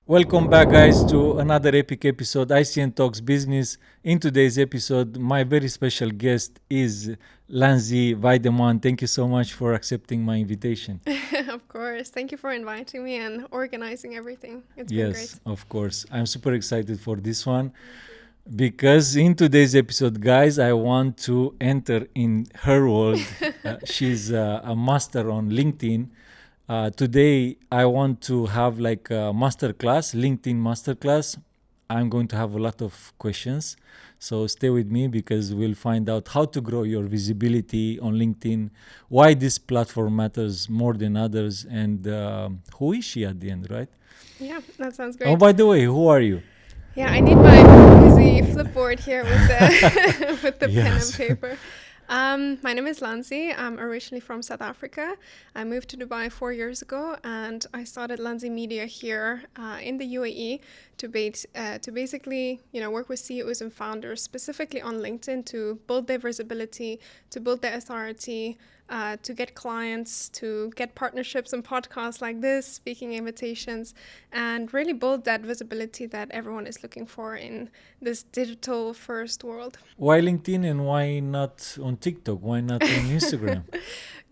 Welcome back, guys, to another epic episode, ICN Talks Business. In today's episode, my very special guest is Lanzi Weideman. Thank you so much for accepting my invitation. Of course. Thank you for inviting me and organizing everything. It's been great. Yes, of course. I'm super excited for this one because in today's episode, guys, I want to enter in her world. She's a master on LinkedIn. Today, I want to have like a masterclass, LinkedIn masterclass. I'm going to have a lot of questions. So stay with me because we'll find out how to grow your visibility on LinkedIn, why this platform matters more than others, and who is she at the end, right? Yeah, that sounds great. Oh, by the way, who are you? Yeah, I need my busy flipboard here with the with the Yes. pen and paper. My name is Lanzi. I'm originally from South Africa. I moved to Dubai 4 years ago, and I started Lanzi Media here in the UAE to basically, work with CEOs and founders, specifically on LinkedIn, to build their visibility, to build their authority, to get clients, to get partnerships and podcasts like this, speaking invitations, and really build that visibility that everyone is looking for in this digital first world. Why LinkedIn and why not on TikTok? Why not on Instagram?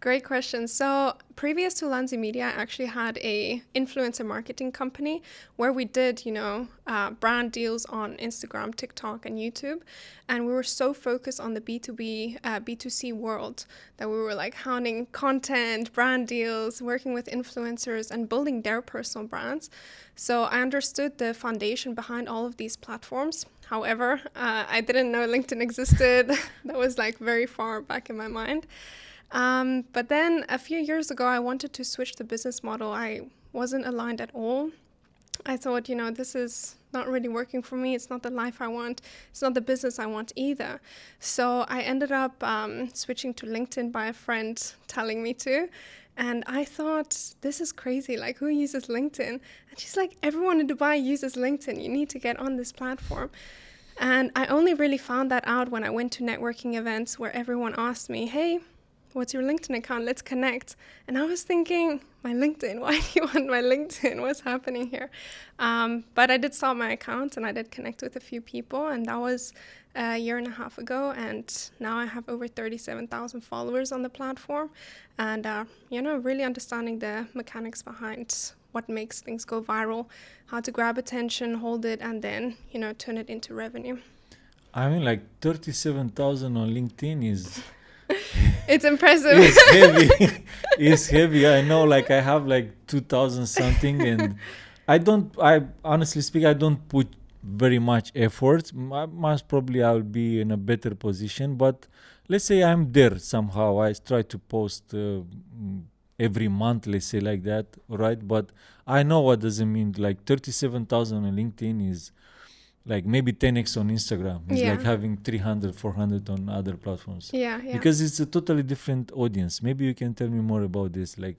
Great question. So previous to Lanzi Media, I actually had a influencer marketing company where we did, brand deals on Instagram, TikTok, and YouTube. And we were so focused on the B2B, B2C world that we were like hounding content, brand deals, working with influencers and building their personal brands. So I understood the foundation behind all of these platforms. However, I didn't know LinkedIn existed. That was like very far back in my mind. But then a few years ago, I wanted to switch the business model. I wasn't aligned at all. I thought, this is not really working for me. It's not the life I want. It's not the business I want either. So I ended up switching to LinkedIn by a friend telling me to. And I thought, this is crazy. Like, who uses LinkedIn? And she's like, everyone in Dubai uses LinkedIn. You need to get on this platform. And I only really found that out when I went to networking events where everyone asked me, hey, what's your LinkedIn account? Let's connect. And I was thinking, my LinkedIn, why do you want my LinkedIn? What's happening here? But I did start my account and I did connect with a few people, and that was a year and a half ago. And now I have over 37,000 followers on the platform, and really understanding the mechanics behind what makes things go viral, how to grab attention, hold it, and then turn it into revenue. I mean, like 37,000 on LinkedIn is... It's impressive. It's heavy. It's heavy. I know, like I have like 2,000 something, and I honestly speak, I don't put very much effort. Most probably I'll be in a better position, but let's say I'm there somehow. I try to post every month, let's say like that, right? But I know what does it mean. Like 37,000 on LinkedIn is like maybe 10x on Instagram. It's like having 300, 400 on other platforms. Yeah. Because it's a totally different audience. Maybe you can tell me more about this. Like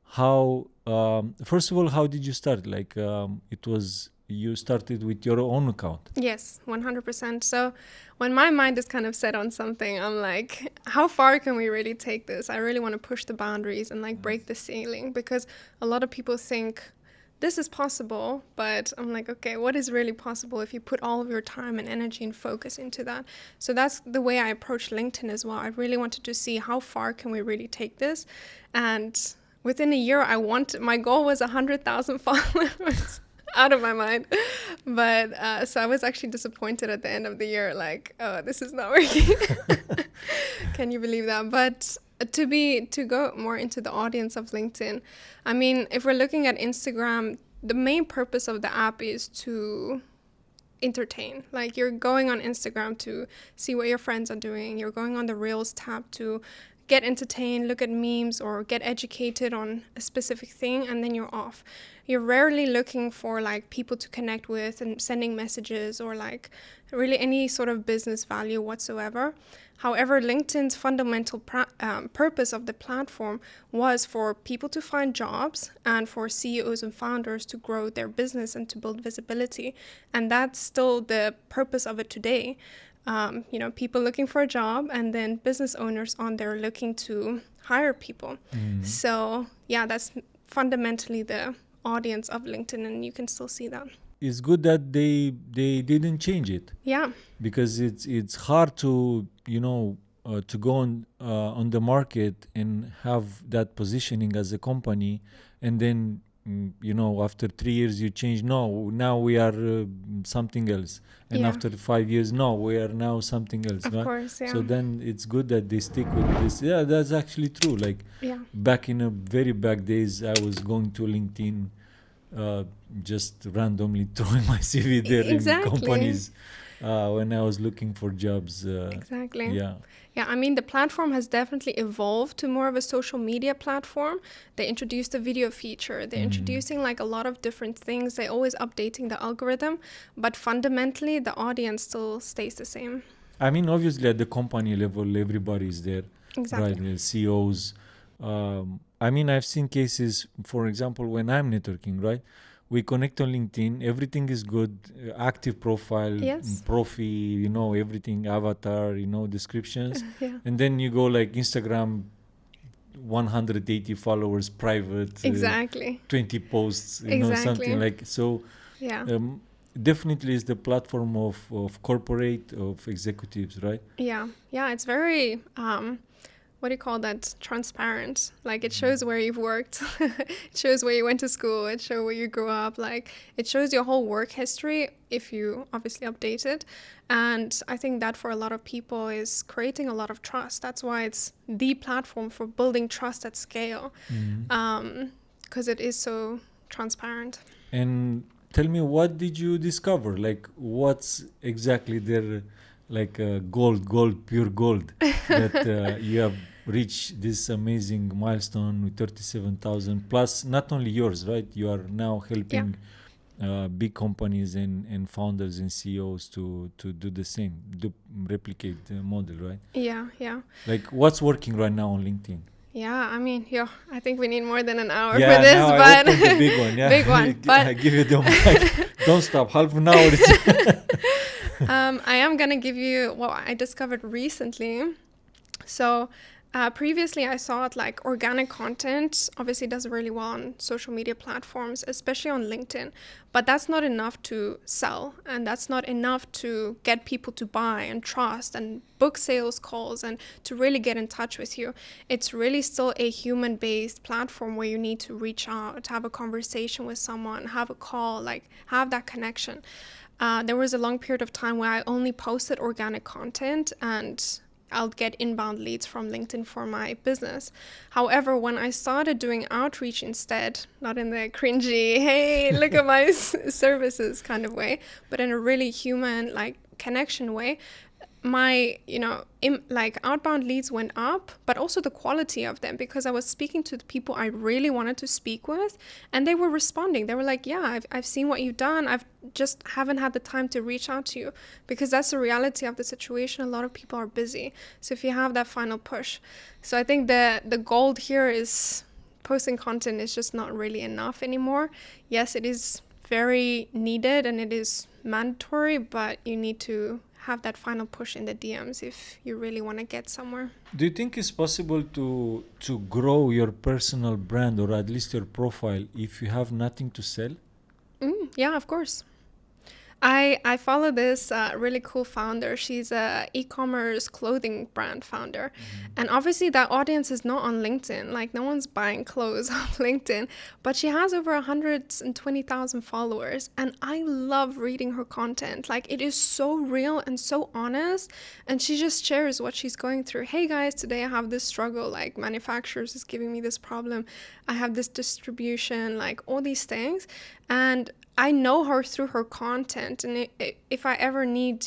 how, first of all, how did you start? Like you started with your own account. Yes, 100%. So when my mind is kind of set on something, I'm like, how far can we really take this? I really want to push the boundaries and like break the ceiling, because a lot of people think, this is possible, but I'm like, okay, what is really possible if you put all of your time and energy and focus into that? So that's the way I approach LinkedIn as well. I really wanted to see how far can we really take this. And within a year, my goal was 100,000 followers. Out of my mind. But so I was actually disappointed at the end of the year, like, oh, this is not working. Can you believe that? But to go more into the audience of LinkedIn, I mean, if we're looking at Instagram, the main purpose of the app is to entertain. Like, you're going on Instagram to see what your friends are doing. You're going on the Reels tab to get entertained, look at memes, or get educated on a specific thing, and then you're off. You're rarely looking for like people to connect with and sending messages or like really any sort of business value whatsoever. However, LinkedIn's fundamental purpose of the platform was for people to find jobs and for CEOs and founders to grow their business and to build visibility. And that's still the purpose of it today. People looking for a job, and then business owners on there looking to hire people. So yeah, that's fundamentally the audience of LinkedIn, and you can still see that. It's good that they didn't change it, Yeah, because it's hard to to go on the market and have that positioning as a company, and then after 3 years you change. No, now we are something else, and Yeah. after 5 years, no, we are now something else, of right? course. Yeah. So then it's good that they stick with this. Yeah, that's actually true. Like Yeah. back in a very back days, I was going to LinkedIn, just randomly throwing my CV there in Exactly. companies when I was looking for jobs. Exactly. Yeah. Yeah, I mean, the platform has definitely evolved to more of a social media platform. They introduced a video feature. They're introducing like a lot of different things. They're always updating the algorithm, but fundamentally, the audience still stays the same. I mean, obviously at the company level, everybody is there, Exactly. right? The CEOs. I mean, I've seen cases, for example, when I'm networking, right? We connect on LinkedIn, everything is good, active profile, Yes. Profi, everything, avatar, descriptions. Yeah. And then you go like Instagram, 180 followers, private, Exactly. 20 posts, Exactly. something like so. Yeah. Definitely is the platform of corporate, of executives, right? Yeah. Yeah. It's very, what do you call that? Transparent. Like it shows where you've worked. It shows where you went to school. It shows where you grew up. Like it shows your whole work history if you obviously update it. And I think that for a lot of people is creating a lot of trust. That's why it's the platform for building trust at scale. Because it is so transparent. And tell me, what did you discover? Like, what's exactly their, like, pure gold, that you have reached this amazing milestone with 37,000 plus, not only yours, right? You are now helping big companies and founders and CEOs to do the same, replicate the model, right? Yeah, yeah. Like, what's working right now on LinkedIn? Yeah, I mean, I think we need more than an hour Yeah, for this, now I but opened the big one. Yeah, big one. But I give you the mic. Don't stop. Half an hour. I am gonna give you what I discovered recently. So previously I thought like organic content obviously does really well on social media platforms, especially on LinkedIn, but that's not enough to sell, and that's not enough to get people to buy and trust and book sales calls and to really get in touch with you. It's really still a human-based platform where you need to reach out, have a conversation with someone, have a call, like have that connection. There was a long period of time where I only posted organic content and I'll get inbound leads from LinkedIn for my business. However, when I started doing outreach instead, not in the cringy, hey, look at my services kind of way, but in a really human, like, connection way, my, like outbound leads went up, but also the quality of them, because I was speaking to the people I really wanted to speak with, and they were responding. They were like, yeah, I've seen what you've done. I've just haven't had the time to reach out to you, because that's the reality of the situation. A lot of people are busy. So if you have that final push. So I think the gold here is posting content is just not really enough anymore. Yes, it is very needed and it is mandatory, but you need to have that final push in the DMs if you really want to get somewhere. Do you think it's possible to grow your personal brand, or at least your profile, if you have nothing to sell? Yeah, of course. I follow this really cool founder. She's a e-commerce clothing brand founder. And obviously that audience is not on LinkedIn. Like no one's buying clothes off LinkedIn, but she has over 120,000 followers. And I love reading her content. Like it is so real and so honest. And she just shares what she's going through. Hey guys, today I have this struggle. Like manufacturers is giving me this problem. I have this distribution, like all these things. And I know her through her content, and if I ever need,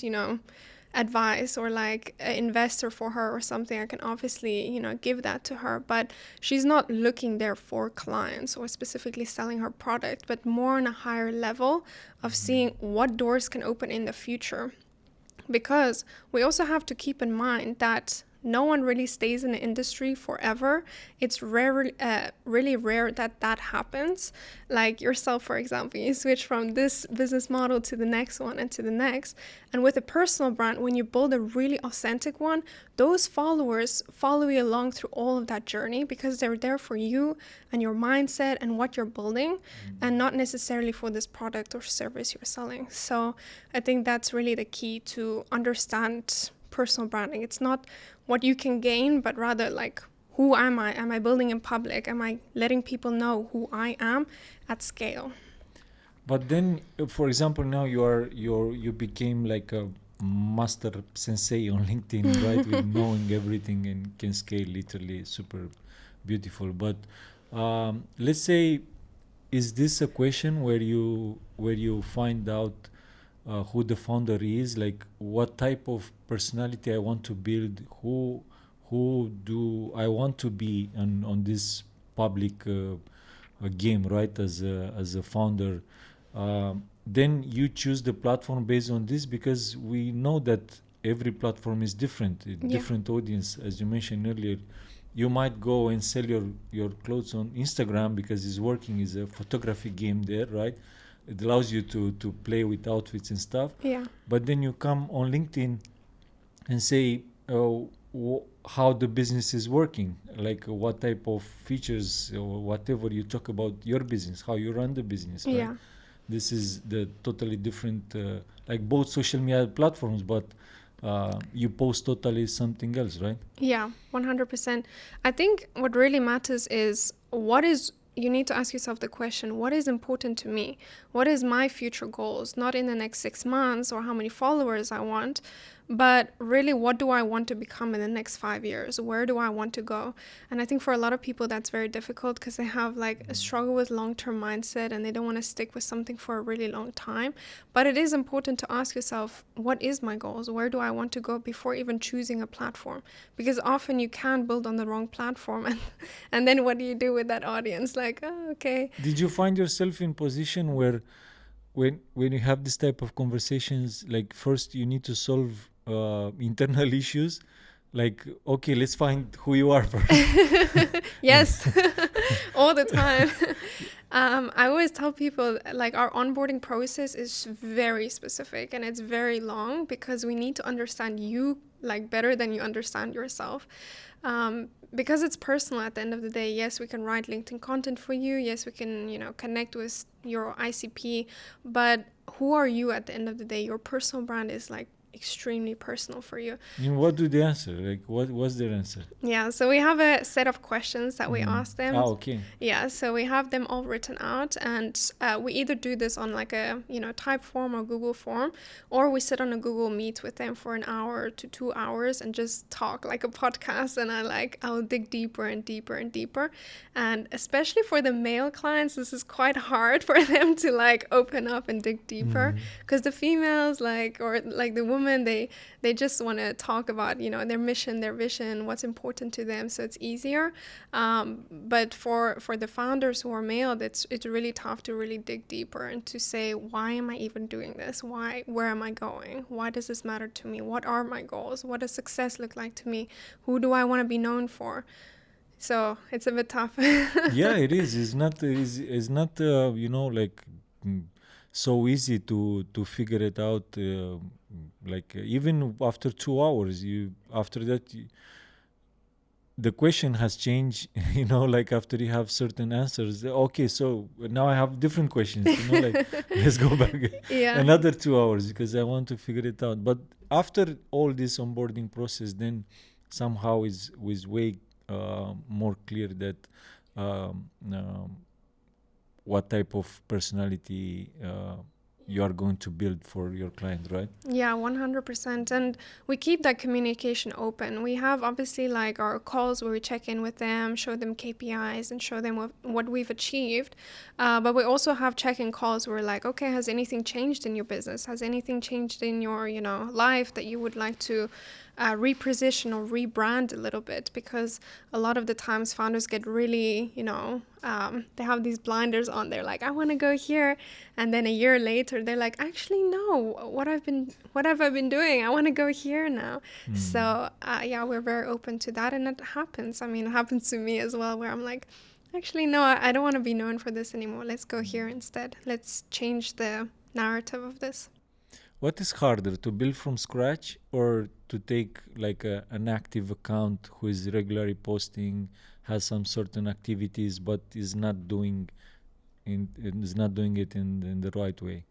advice or like an investor for her or something, I can obviously, give that to her. But she's not looking there for clients or specifically selling her product, but more on a higher level of seeing what doors can open in the future. Because we also have to keep in mind that no one really stays in the industry forever. It's really rare that happens. Like yourself, for example, you switch from this business model to the next one and to the next. And with a personal brand, when you build a really authentic one, those followers follow you along through all of that journey because they're there for you and your mindset and what you're building, and not necessarily for this product or service you're selling. So I think that's really the key to understand personal branding. It's not what you can gain, but rather like, who am I? Am I building in public? Am I letting people know who I am at scale? But then, for example, now you became like a master sensei on LinkedIn, right? With knowing everything and can scale literally super beautiful. But let's say, is this a question where you find out who the founder is, like what type of personality I want to build, who do I want to be on this public game, right? As a founder, then you choose the platform based on this, because we know that every platform is different, different audience. As you mentioned earlier, you might go and sell your clothes on Instagram because it's working, is a photography game there, right? It allows you to play with outfits and stuff. Yeah. But then you come on LinkedIn and say how the business is working, like what type of features or whatever you talk about your business, how you run the business, right? Yeah. This is the totally different, like both social media platforms, but you post totally something else, right? Yeah, 100%. I think what really matters is you need to ask yourself the question, what is important to me? What is my future goals? Not in the next 6 months or how many followers I want, but really, what do I want to become in the next 5 years? Where do I want to go? And I think for a lot of people, that's very difficult because they have like a struggle with long-term mindset and they don't want to stick with something for a really long time. But it is important to ask yourself, what is my goals? Where do I want to go before even choosing a platform? Because often you can build on the wrong platform and then what do you do with that audience? Like, oh, okay. Did you find yourself in position where when you have this type of conversations, like first you need to solve internal issues, like, okay, let's find who you are first? Yes, all the time. I always tell people, like, our onboarding process is very specific and it's very long because we need to understand you like better than you understand yourself. Because it's personal at the end of the day. Yes, we can write LinkedIn content for you. Yes, we can, connect with your ICP. But who are you at the end of the day? Your personal brand is like extremely personal for you. And what do they answer? Like, what was their answer? Yeah, so we have a set of questions that we ask them. Ah, okay. Yeah, so we have them all written out, and we either do this on like a type form or Google form, or we sit on a Google Meet with them for an hour to 2 hours and just talk like a podcast. And I'll dig deeper and deeper and deeper. And especially for the male clients, this is quite hard for them to like open up and dig deeper, because the females or the women, they just want to talk about their mission, their vision, what's important to them, so it's easier. But for the founders who are male, it's really tough to really dig deeper and to say, why am I even doing this? Where am I going? Why does this matter to me? What are my goals? What does success look like to me? Who do I want to be known for? So it's a bit tough. Yeah, it is. It's not like so easy to figure it out. Even after 2 hours, the question has changed. Like after you have certain answers, okay, so now I have different questions. Like let's go back another 2 hours because I want to figure it out. But after all this onboarding process, then somehow is way more clear that what type of personality you are going to build for your client, right? Yeah, 100%. And we keep that communication open. We have obviously like our calls where we check in with them, show them KPIs and show them what we've achieved. But we also have check-in calls where we're like, okay, has anything changed in your business? Has anything changed in your, life that you would like to reposition or rebrand a little bit, because a lot of the times founders get really, they have these blinders on. They're like, I want to go here, and then a year later they're like, actually no, what have I been doing? I want to go here now. So yeah, we're very open to that, and it happens. I mean, it happens to me as well, where I'm like, actually no, I don't want to be known for this anymore. Let's go here instead. Let's change the narrative of this. What is harder, to build from scratch or to take like an active account who is regularly posting, has some certain activities, but is not doing it in the right way?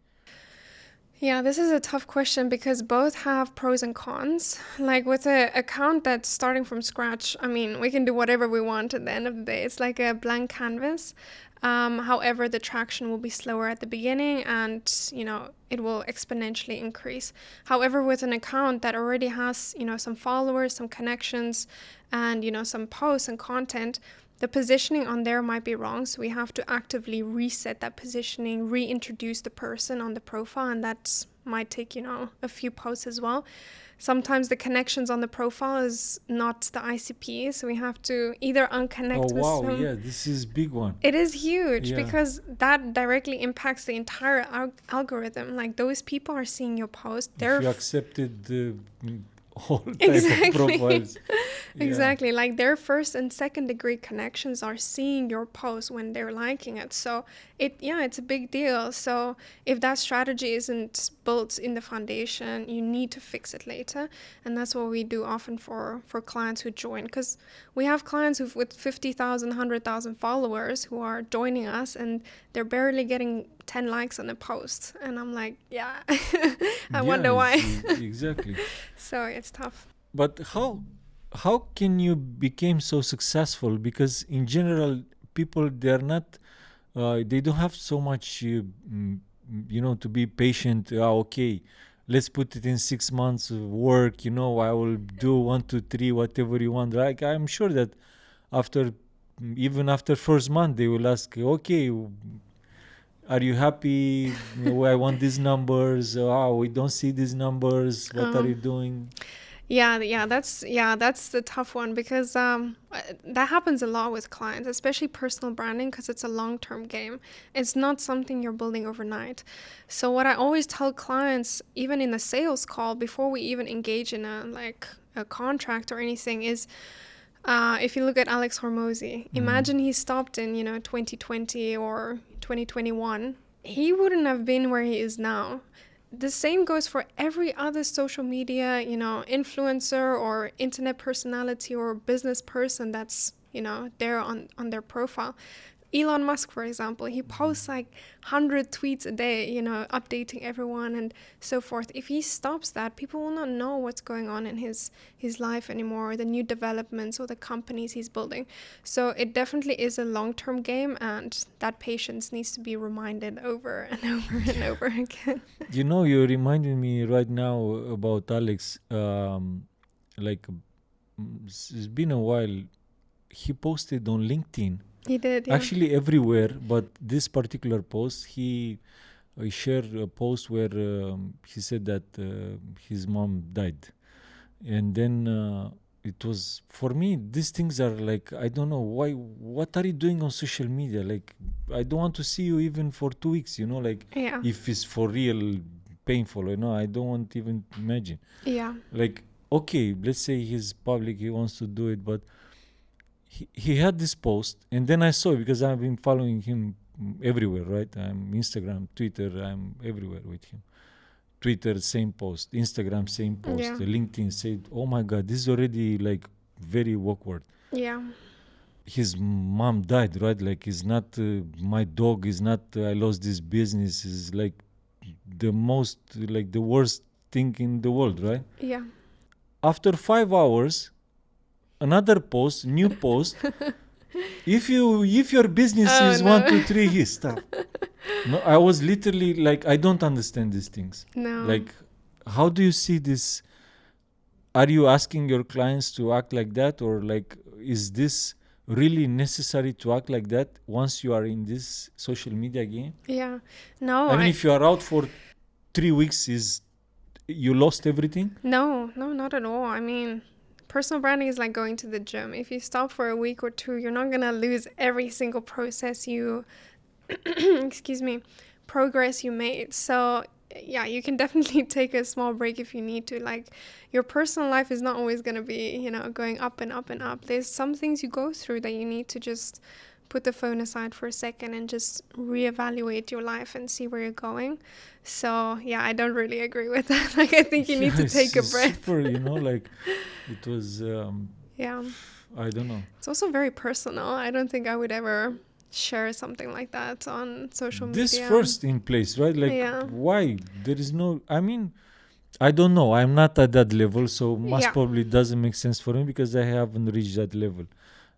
Yeah, this is a tough question because both have pros and cons. Like with an account that's starting from scratch, I mean, we can do whatever we want at the end of the day. It's like a blank canvas. However, the traction will be slower at the beginning, and it will exponentially increase. However, with an account that already has some followers, some connections, and some posts and content, the positioning on there might be wrong, so we have to actively reset that positioning, reintroduce the person on the profile, and that might take a few posts as well. Sometimes the connections on the profile is not the ICP, so we have to either unconnect with some. Yeah, this is big one. It is huge, Yeah. because that directly impacts the entire algorithm. Like, those people are seeing your post. If you accepted the whole type of profiles. Exactly. Like, their first and second degree connections are seeing your post when they're liking it. So it's a big deal. So if that strategy isn't built in the foundation, you need to fix it later. And that's what we do often for clients who join, because we have clients with 50,000, 100,000 followers who are joining us, and they're barely getting 10 likes on a post. And I'm like, yeah, I wonder why. Exactly. So it's tough. But how can you become so successful? Because in general, people, they're not, they don't have so much, to be patient. Okay, let's put it in 6 months of work. I will do 1, 2, 3, whatever you want. Like, I'm sure that even after first month, they will ask, okay, are you happy? I want these numbers. We don't see these numbers. What are you doing? Yeah, that's the tough one, because that happens a lot with clients, especially personal branding, because it's a long-term game. It's not something you're building overnight. So what I always tell clients, even in a sales call, before we even engage in a contract or anything, is if you look at Alex Hormozy, imagine he stopped in 2020 or 2021, he wouldn't have been where he is now. The same goes for every other social media, influencer or internet personality or business person that's, there on their profile. Elon Musk, for example, he posts like 100 tweets a day, updating everyone and so forth. If he stops that, people will not know what's going on in his life anymore, the new developments or the companies he's building. So it definitely is a long-term game, and that patience needs to be reminded over and over and over again. You reminded me right now about Alex. It's been a while. He posted on LinkedIn. He did, yeah. Actually everywhere, but this particular post, he shared a post where he said that his mom died. And then it was, for me, these things are like, I don't know why, what are you doing on social media? Like, I don't want to see you even for 2 weeks, Yeah. if it's for real painful, I don't want to even imagine. Yeah. Like, okay, let's say he's public, he wants to do it, but he had this post, and then I saw it because I've been following him everywhere, right? I'm Instagram, Twitter, I'm everywhere with him. Twitter, same post. Instagram, same post. Yeah. LinkedIn said, oh my God, this is already like very awkward. Yeah. His mom died, right? Like, it's not my dog, is not I lost this business, is like the most, like the worst thing in the world, right? Yeah. After 5 hours, another post, new post. If your business is 1, 2, 3, he stop. No, I was literally like, I don't understand these things. No. Like, how do you see this? Are you asking your clients to act like that, or like, is this really necessary to act like that once you are in this social media game? Yeah. No. I mean, if you are out for 3 weeks, is you lost everything? No, not at all. I mean, personal branding is like going to the gym. If you stop for a week or two, you're not going to lose every single process you, excuse me, progress you made. So, yeah, you can definitely take a small break if you need to. Like, your personal life is not always going to be, going up and up and up. There's some things you go through that you need to just put the phone aside for a second and just reevaluate your life and see where you're going. So, yeah, I don't really agree with that. Like, I think you need to take a breath. Super, like it was, Yeah. I don't know. It's also very personal. I don't think I would ever share something like that on social media. This first in place, right? Like, Yeah. why? There is no, I mean, I don't know. I'm not at that level, so most Yeah. probably doesn't make sense for me because I haven't reached that level.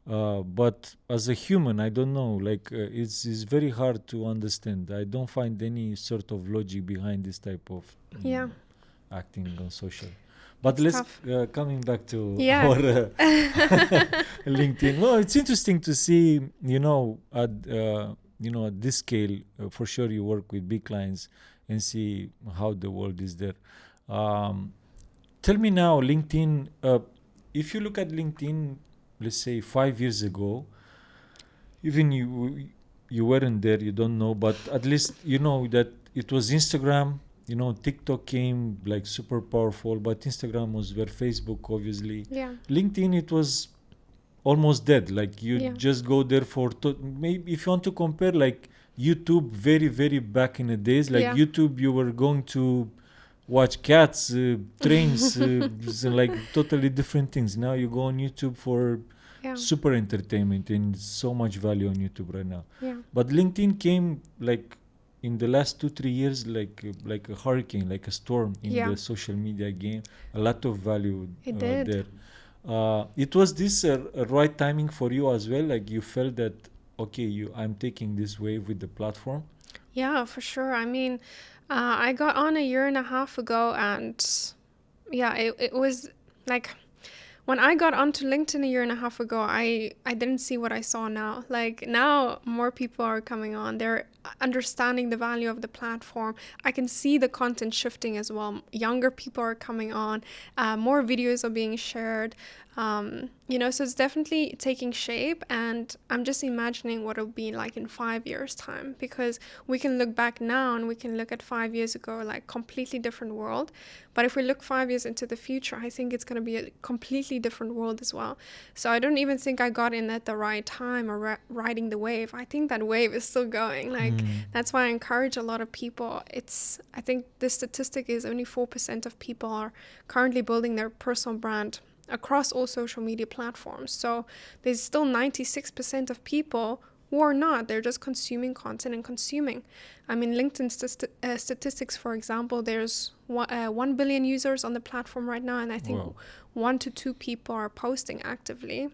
But as a human, I don't know. Like, it's very hard to understand. I don't find any sort of logic behind this type of Yeah. acting on social. But It's let's tough. coming back to Yeah. our LinkedIn. Well, it's interesting to see, at this scale. For sure, you work with big clients and see how the world is there. Tell me now, LinkedIn. If you look at LinkedIn, let's say 5 years ago, even you weren't there, you don't know, but at least you know that it was Instagram. TikTok came like super powerful, but Instagram was where Facebook, obviously. Yeah. LinkedIn, it was almost dead. Like you Yeah. just go there for maybe if you want to compare like YouTube very, very back in the days, like Yeah. YouTube, you were going to watch cats, trains, like totally different things. Now you go on YouTube for Yeah. super entertainment and so much value on YouTube right now. Yeah. But LinkedIn came like in the last 2-3 years like a hurricane, like a storm in Yeah. the social media game. A lot of value It did. there. It was this a right timing for you as well? Like you felt that okay, I'm taking this wave with the platform. Yeah, for sure. I mean, I got on a year and a half ago, and yeah, it was like when I got onto LinkedIn a year and a half ago, I didn't see what I saw now. Like now more people are coming on. They're understanding the value of the platform. I can see the content shifting as well. Younger people are coming on. More videos are being shared. So it's definitely taking shape, and I'm just imagining what it'll be like in 5 years' time, because we can look back now and we can look at 5 years ago, like completely different world. But if we look 5 years into the future, I think it's going to be a completely different world as well. So I don't even think I got in at the right time or riding the wave. I think that wave is still going. Like that's why I encourage a lot of people. I think the statistic is only 4% of people are currently building their personal brand across all social media platforms. So there's still 96% of people who are not. They're just consuming content and consuming. I mean, LinkedIn statistics, for example, there's 1 billion users on the platform right now, and I think 1 to 2 people are posting actively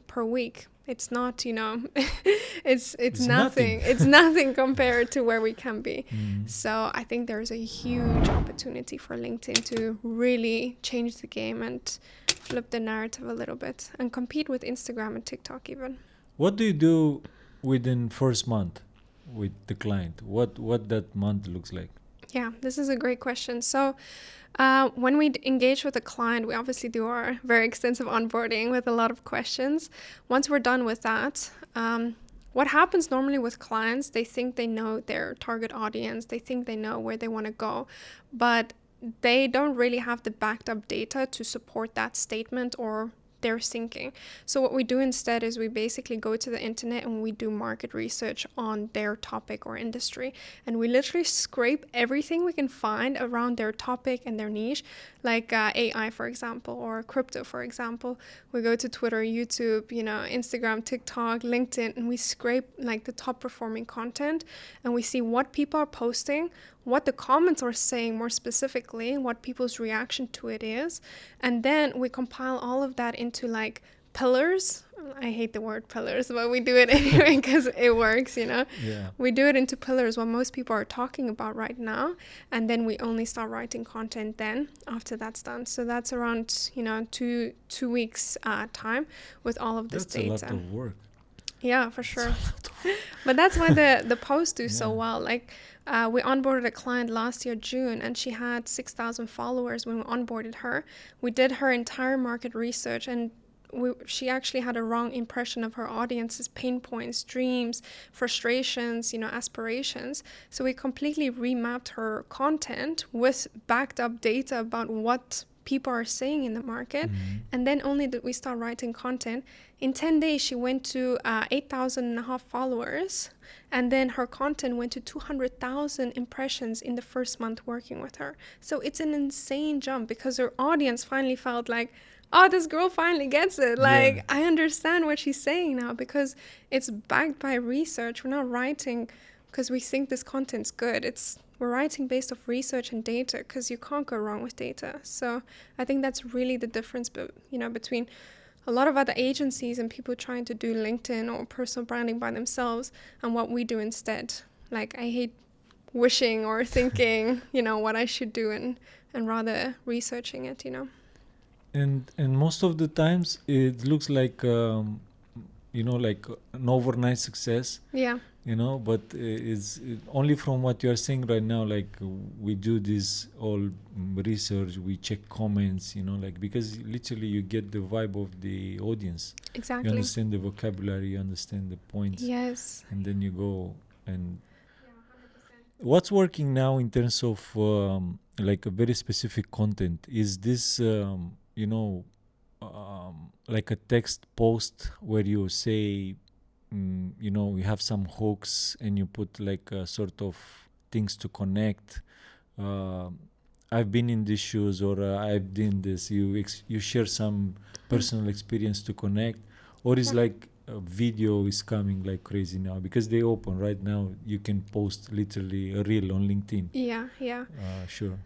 per week. It's not, it's nothing. It's nothing compared to where we can be. So I think there's a huge opportunity for LinkedIn to really change the game and flip the narrative a little bit and compete with Instagram and TikTok even. What do you do within first month with the client? What that month looks like? Yeah, this is a great question. So when we engage with a client, we obviously do our very extensive onboarding with a lot of questions. Once we're done with that, what happens normally with clients, they think they know their target audience, they think they know where they want to go, but they don't really have the backed up data to support that statement or their thinking. So what we do instead is we basically go to the internet and we do market research on their topic or industry, and we literally scrape everything we can find around their topic and their niche, like AI, for example, or crypto, for example. We go to Twitter, YouTube, Instagram, TikTok, LinkedIn, and we scrape like the top performing content, and we see what people are posting, what the comments are saying more specifically, what people's reaction to it is. And then we compile all of that into like pillars. I hate the word pillars, but we do it anyway because it works, Yeah. We do it into pillars, what most people are talking about right now. And then we only start writing content then after that's done. So that's around, 2 weeks time with all of this data. That's a lot of work. Yeah, for sure. But that's why the posts do so well. Like, We onboarded a client last year, June, and she had 6,000 followers when we onboarded her. We did her entire market research, and she actually had a wrong impression of her audience's pain points, dreams, frustrations, aspirations. So we completely remapped her content with backed up data about what people are saying in the market. And then only did we start writing content. In 10 days, she went to 8,500 followers. And then her content went to 200,000 impressions in the first month working with her. So it's an insane jump because her audience finally felt like, oh, this girl finally gets it. Like, I understand what she's saying now because it's backed by research. We're not writing because we think this content's good. We're writing based off research and data because you can't go wrong with data. So I think that's really the difference, between a lot of other agencies and people trying to do LinkedIn or personal branding by themselves and what we do instead. Like, I hate wishing or thinking, what I should do and rather researching it, And most of the times it looks like like an overnight success. Yeah. But it's only from what you are saying right now. Like, we do this all research, we check comments. Because literally you get the vibe of the audience. Exactly. You understand the vocabulary, you understand the points. Yes. And then you go and. What's working now in terms of like a very specific content? Is this like a text post where you say, you have some hooks and you put like a sort of things to connect. I've been in these shoes, or I've done this. You share some personal experience to connect, or is like a video is coming like crazy now because they open right now. You can post literally a reel on LinkedIn. Yeah. Sure.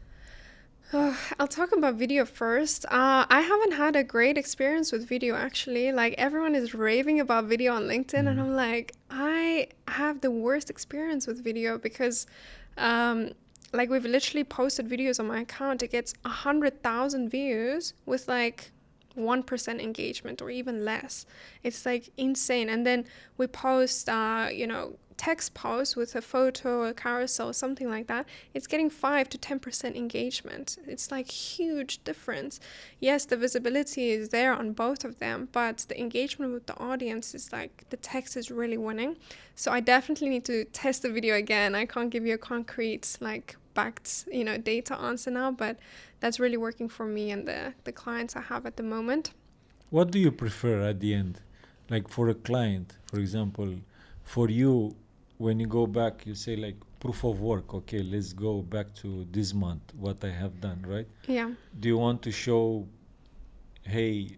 I'll talk about video first. I haven't had a great experience with video, actually. Like, everyone is raving about video on LinkedIn, and I'm like, I have the worst experience with video because, like, we've literally posted videos on my account. It gets 100,000 views with like 1% engagement or even less. It's like insane. And then we post, text posts with a photo, a carousel, something like that. It's getting 5 to 10% engagement. It's like huge difference. Yes, the visibility is there on both of them, but the engagement with the audience is like the text is really winning. So I definitely need to test the video again. I can't give you a concrete like backed data answer now, but that's really working for me and the clients I have at the moment. What do you prefer at the end? Like, for a client, for example, for you, when you go back, you say like proof of work. Okay, let's go back to this month, what I have done, right? Yeah. Do you want to show, hey,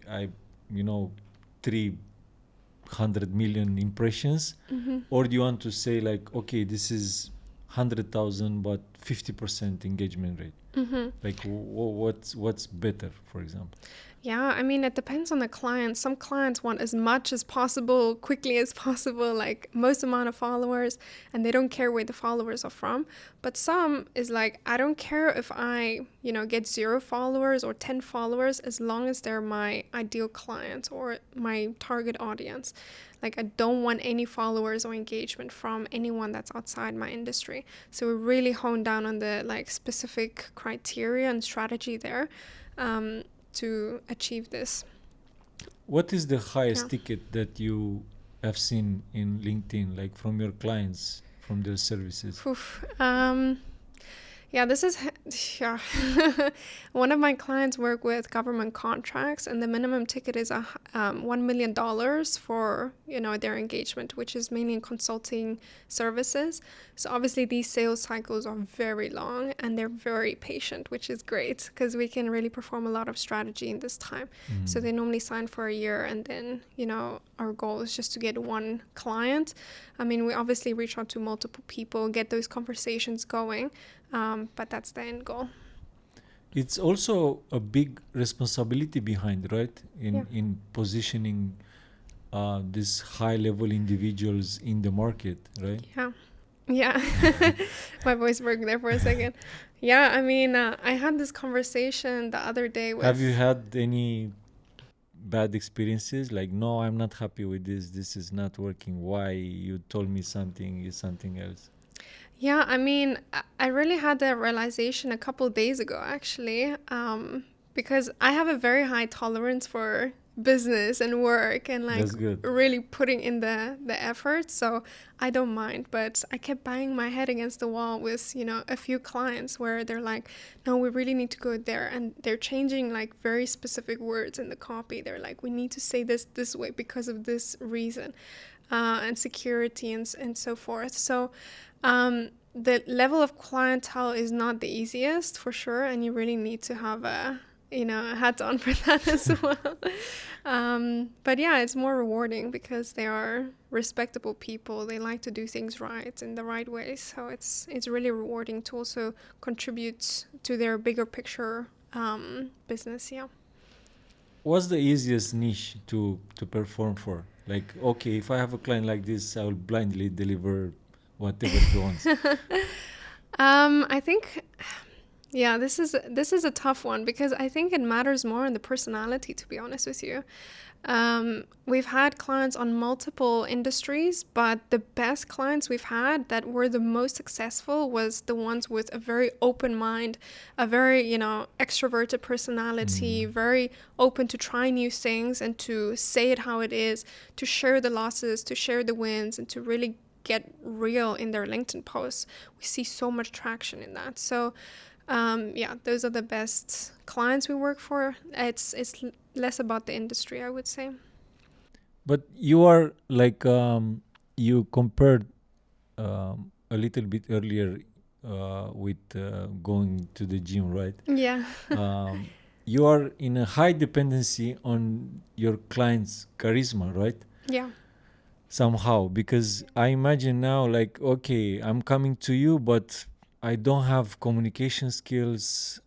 300 million impressions? Or do you want to say like, okay, this is 100,000 but 50% engagement rate? Like, what's better, for example? Yeah, I mean, it depends on the client. Some clients want as much as possible, quickly as possible, like most amount of followers, and they don't care where the followers are from. But some is like, I don't care if I, get 0 followers or 10 followers, as long as they're my ideal client or my target audience. Like, I don't want any followers or engagement from anyone that's outside my industry. So we really hone down on the like specific criteria and strategy there. To achieve this. What is the highest ticket that you have seen in LinkedIn, like from your clients, from their services? This is one of my clients work with government contracts, and the minimum ticket is $1 million for their engagement, which is mainly in consulting services. So obviously these sales cycles are very long and they're very patient, which is great because we can really perform a lot of strategy in this time. So they normally sign for a year, and then our goal is just to get one client. I mean, we obviously reach out to multiple people, get those conversations going. But that's the end goal. It's also a big responsibility behind, right? In positioning these high-level individuals in the market, right? Yeah. My voice broke there for a second. Yeah, I mean, I had this conversation the other day with... Have you had any bad experiences? Like, no, I'm not happy with this. This is not working. Why? You told me something, is something else. Yeah, I mean, I really had that realization a couple days ago, actually, because I have a very high tolerance for business and work and like That's good. really putting in the effort. So I don't mind, but I kept banging my head against the wall with, a few clients where they're like, no, we really need to go there. And they're changing like very specific words in the copy. They're like, we need to say this way because of this reason, and security and so forth. So, the level of clientele is not the easiest for sure, and you really need to have a hat on for that as well. But yeah, it's more rewarding because they are respectable people. They like to do things right in the right way. So it's really rewarding to also contribute to their bigger picture business. Yeah. What's the easiest niche to perform for? Like, okay, if I have a client like this, I will blindly deliver whatever he wants. I think, yeah, this is a tough one because I think it matters more in the personality, to be honest with you. We've had clients on multiple industries, but the best clients we've had that were the most successful was the ones with a very open mind, a very, extroverted personality, very open to try new things and to say it how it is, to share the losses, to share the wins, and to really get real in their LinkedIn posts. We see so much traction in that. So, yeah, those are the best clients we work for. It's less about the industry, I would say. But you are like, you compared a little bit earlier with going to the gym, right? Yeah. You are in a high dependency on your client's charisma, right? Yeah. Somehow, because I imagine now, like, okay, I'm coming to you, but I don't have communication skills.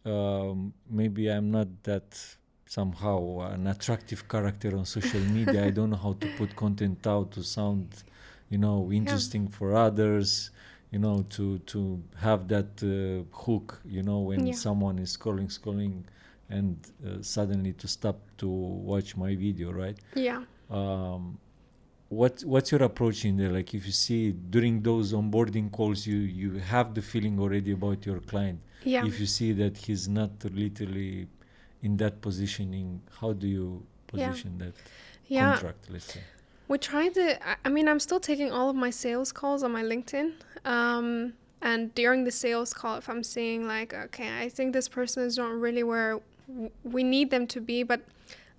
Maybe I'm not that somehow an attractive character on social media. I don't know how to put content out to sound, interesting for others. To have that hook. When Yeah. someone is scrolling, and suddenly to stop to watch my video, right? Yeah. Um, what's your approach in there? Like, if you see during those onboarding calls, you have the feeling already about your client. Yeah. If you see that he's not literally in that positioning, how do you Yeah. position that Yeah. contract, let's say? We try to, I mean, I'm still taking all of my sales calls on my LinkedIn. And during the sales call, if I'm seeing like, okay, I think this person is not really where we need them to be, but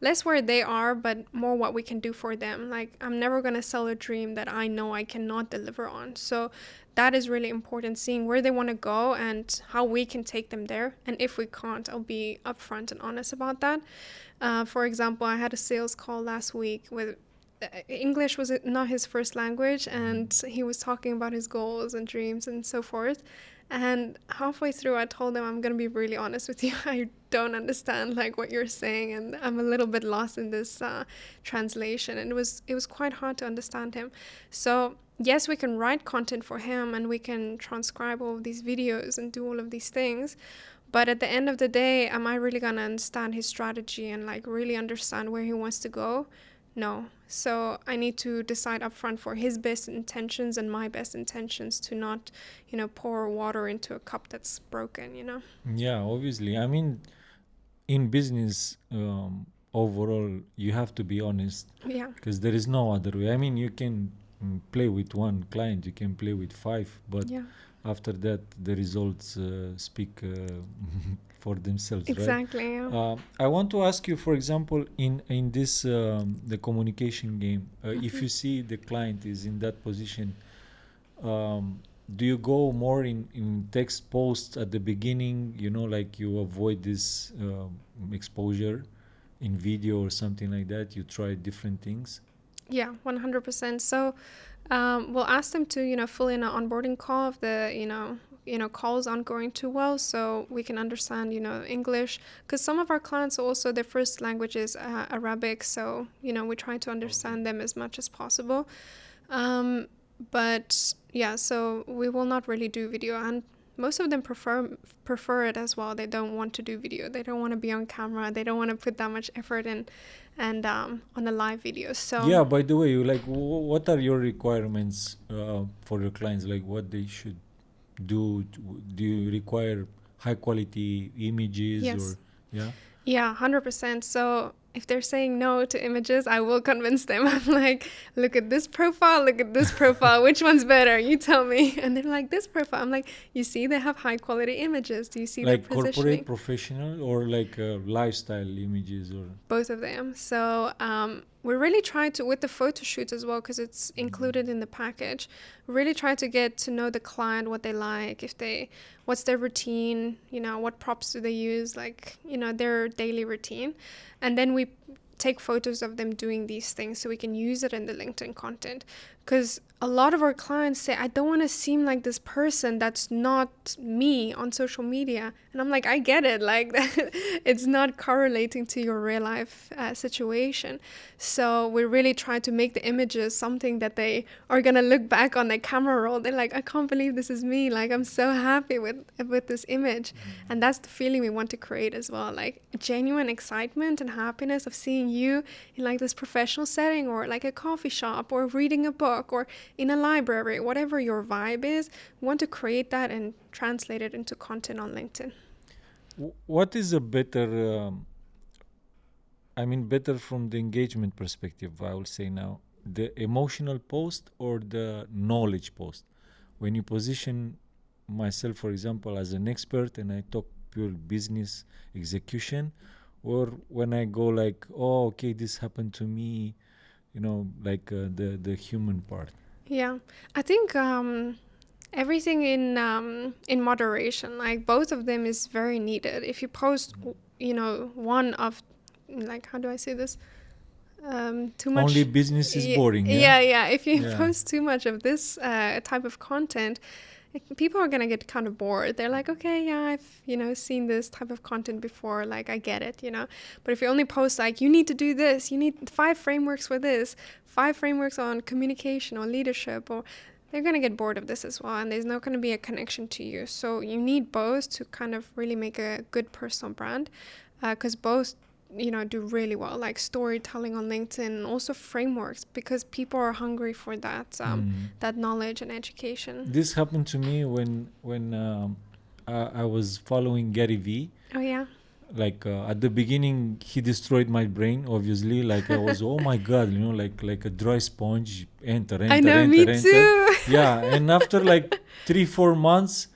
less where they are, but more what we can do for them. Like, I'm never going to sell a dream that I know I cannot deliver on. So that is really important, seeing where they want to go and how we can take them there. And if we can't, I'll be upfront and honest about that. For example, I had a sales call last week with English was not his first language, and he was talking about his goals and dreams and so forth. And halfway through, I told him, I'm gonna be really honest with you. I don't understand like what you're saying, and I'm a little bit lost in this translation. And it was quite hard to understand him. So yes, we can write content for him, and we can transcribe all of these videos and do all of these things. But at the end of the day, am I really gonna understand his strategy and like really understand where he wants to go? No. So I need to decide upfront for his best intentions and my best intentions, to not, pour water into a cup that's broken. Yeah, obviously. I mean, in business, overall, you have to be honest, Yeah. because there is no other way. I mean, you can play with one client, you can play with five, but Yeah. after that, the results speak for themselves, right? Exactly. Yeah. I want to ask you, for example, in this the communication game, if you see the client is in that position, do you go more in text posts at the beginning? Like, you avoid this exposure in video or something like that. You try different things. Yeah, 100%. So we'll ask them to, fill in an onboarding call if the, calls aren't going too well, so we can understand, English. Because some of our clients also, their first language is Arabic, so, we try to understand them as much as possible. But yeah, so we will not really do video, and most of them prefer it as well. They don't want to do video. They don't want to be on camera. They don't want to put that much effort in, and on a live video. So Yeah. By the way, what are your requirements for your clients? Like, what they should do you require high quality images Yes. or yeah? Yeah, 100%. So if they're saying no to images, I will convince them. I'm like, look at this profile, look at this profile. Which one's better? You tell me. And they're like, this profile. I'm like, you see, they have high quality images. Do you see their Like corporate, positioning? professional, or like lifestyle images or Both of them. So we really try to, with the photo shoots as well, because it's included in the package, we really try to get to know the client, what they like, what's their routine, what props do they use, like, their daily routine. And then we take photos of them doing these things so we can use it in the LinkedIn content. Because a lot of our clients say, I don't want to seem like this person that's not me on social media. And I'm like, I get it. Like, it's not correlating to your real life situation. So we really try to make the images something that they are going to look back on their camera roll. They're like, I can't believe this is me. Like, I'm so happy with this image. And that's the feeling we want to create as well. Like genuine excitement and happiness of seeing you in like this professional setting, or like a coffee shop, or reading a book, or in a library, whatever your vibe is. We want to create that and translate it into content on LinkedIn. What is a better better from the engagement perspective, I will say now, the emotional post or the knowledge post? When you position myself, for example, as an expert and I talk pure business execution, or when I go like, oh, okay, this happened to me, like the human part. Yeah, I think everything in moderation. Like both of them is very needed. If you post, one of, like, how do I say this? Too much. Only business is boring. Yeah. If you Yeah. post too much of this type of content, people are gonna get kind of bored. They're like, okay, yeah, I've seen this type of content before. Like, I get it. But if you only post like, you need to do this, you need 5 frameworks for this, 5 frameworks on communication or leadership, or they're gonna get bored of this as well, and there's not gonna be a connection to you. So you need both to kind of really make a good personal brand, because both do really well, like storytelling on LinkedIn, and also frameworks, because people are hungry for that that knowledge and education. This happened to me when I was following Gary Vee. Oh yeah. Like at the beginning, he destroyed my brain. Obviously, like I was, oh my god, like a dry sponge. Enter. I know, me too. Yeah, and after like 3-4 months,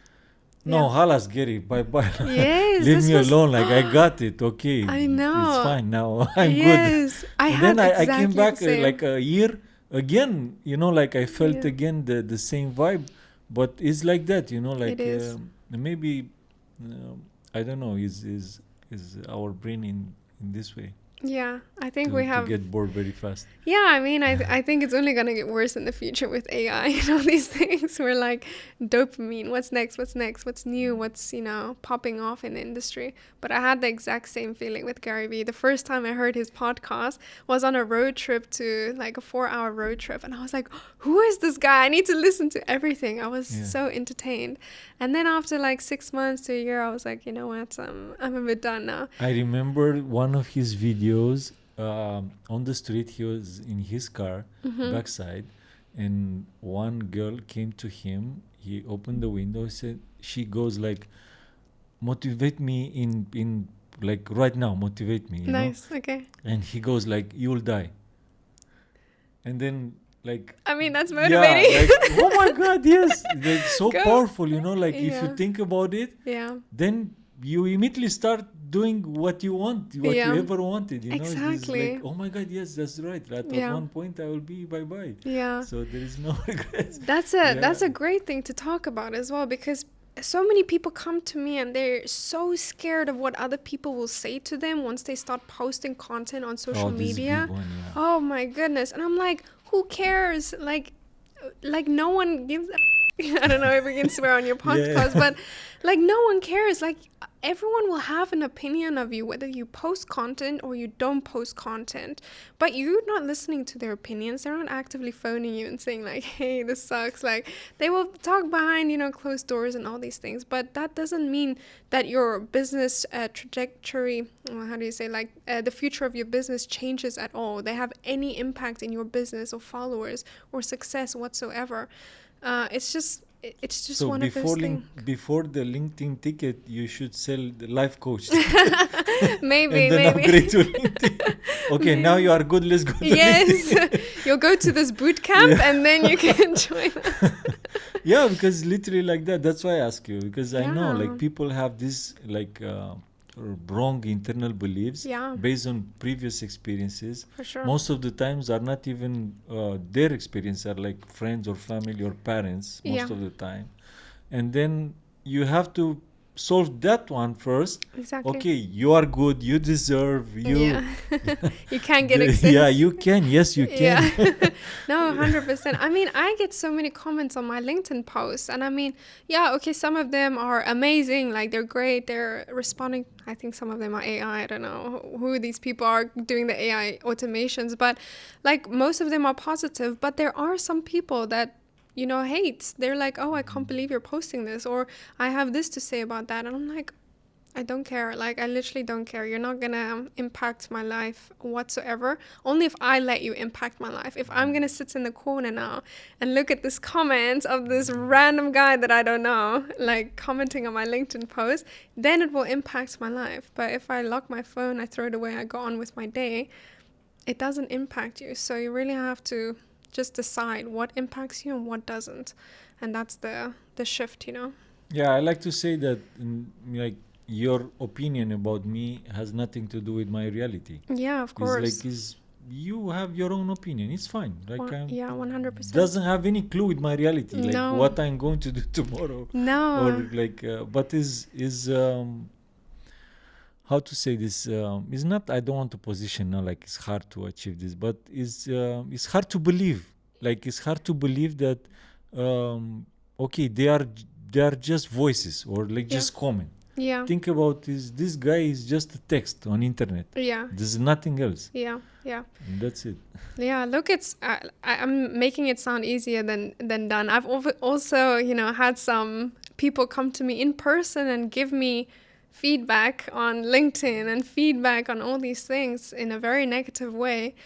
no, Yeah. halas, Gary, bye bye. Yes, Leave this me was- alone. Like I got it. Okay, I know. it's fine now. I'm good. Yes, I And had then I exactly came back the same. like a year again. Like I felt Yeah. again the same vibe, but it's like that. Like It is. maybe I don't know. Is our brain in this way Yeah, I think to, we to have. get bored very fast? Yeah, I mean, I think it's only going to get worse in the future with AI and all these things. We're like, dopamine, what's next? What's next? What's new? What's, popping off in the industry? But I had the exact same feeling with Gary Vee. The first time I heard his podcast was on a road trip to, like, a 4-hour road trip. And I was like, who is this guy? I need to listen to everything. I was Yeah. so entertained. And then after, like, 6 months to a year, I was like, you know what? I'm a bit done now. I remember one of his videos on the street. He was in his car backside, and one girl came to him. He opened the window, said, she goes like, motivate me in like right now, motivate me, Nice, okay. and he goes like, you'll die. And then like, I mean, that's yeah, motivating. like, oh my god, yes, it's so Go. powerful, like if Yeah. you think about it, Yeah. then you immediately start doing what you want, what Yeah. you ever wanted. It's Exactly. like, oh my god, yes, that's right. At Yeah. one point, I will be bye. Yeah. So there is no regrets. That's a great thing to talk about as well, because so many people come to me and they're so scared of what other people will say to them once they start posting content on social this is media. big one, yeah. Oh my goodness. And I'm like, who cares? Like no one gives a I don't know if we can swear on your podcast, but like no one cares. Like everyone will have an opinion of you, whether you post content or you don't post content, but you're not listening to their opinions. They're not actively phoning you and saying like, hey, this sucks. Like they will talk behind, closed doors and all these things, but that doesn't mean that your business trajectory, how do you say, like the future of your business changes at all. They have any impact in your business or followers or success whatsoever. it's just So one of those things. before the LinkedIn ticket, you should sell the life coach Maybe, and then maybe. upgrade to LinkedIn. Okay, now you are good. Let's go to Yes, LinkedIn. you'll go to this boot camp Yeah. and then you can join us. Yeah, because literally like that. That's why I ask you, because I know like Yeah, people have this like wrong internal beliefs yeah, based on previous experiences. for sure. Most of the times are not even their experience, are like friends or family or parents most Yeah, of the time. And then you have to solve that one first. exactly. Okay, you are good, you deserve, Yeah, you can get yeah, access. you can, yes, you can. Yeah. No, 100%. I mean, I get so many comments on my LinkedIn posts, and I mean, yeah, okay, some of them are amazing, like they're great, they're responding. I think some of them are AI. I don't know who these people are doing the AI automations, but like most of them are positive. But there are some people that, hate. They're like, oh, I can't believe you're posting this, or I have this to say about that. And I'm like, I don't care. Like, I literally don't care. You're not gonna impact my life whatsoever. Only if I let you impact my life. If I'm gonna sit in the corner now and look at this comment of this random guy that I don't know, like commenting on my LinkedIn post, then it will impact my life. But if I lock my phone, I throw it away, I go on with my day, it doesn't impact you. So you really have to just decide what impacts you and what doesn't. And that's the shift. Yeah, I like to say that like your opinion about me has nothing to do with my reality. Yeah, of It's course. like is you have your own opinion. It's fine. Like Yeah, 100%. doesn't have any clue with my reality. Like No. what I'm going to do tomorrow, No. or like but is how to say this? Is not. I don't want to position now. Like it's hard to achieve this, but it's hard to believe. Like it's hard to believe that okay, they are just voices or like Yeah. just comment. Yeah. Think about this guy is just a text on internet. Yeah. There's nothing else. Yeah. Yeah. And that's it. Yeah. Look, I'm making it sound easier than done. I've also, had some people come to me in person and give me feedback on LinkedIn and feedback on all these things in a very negative way.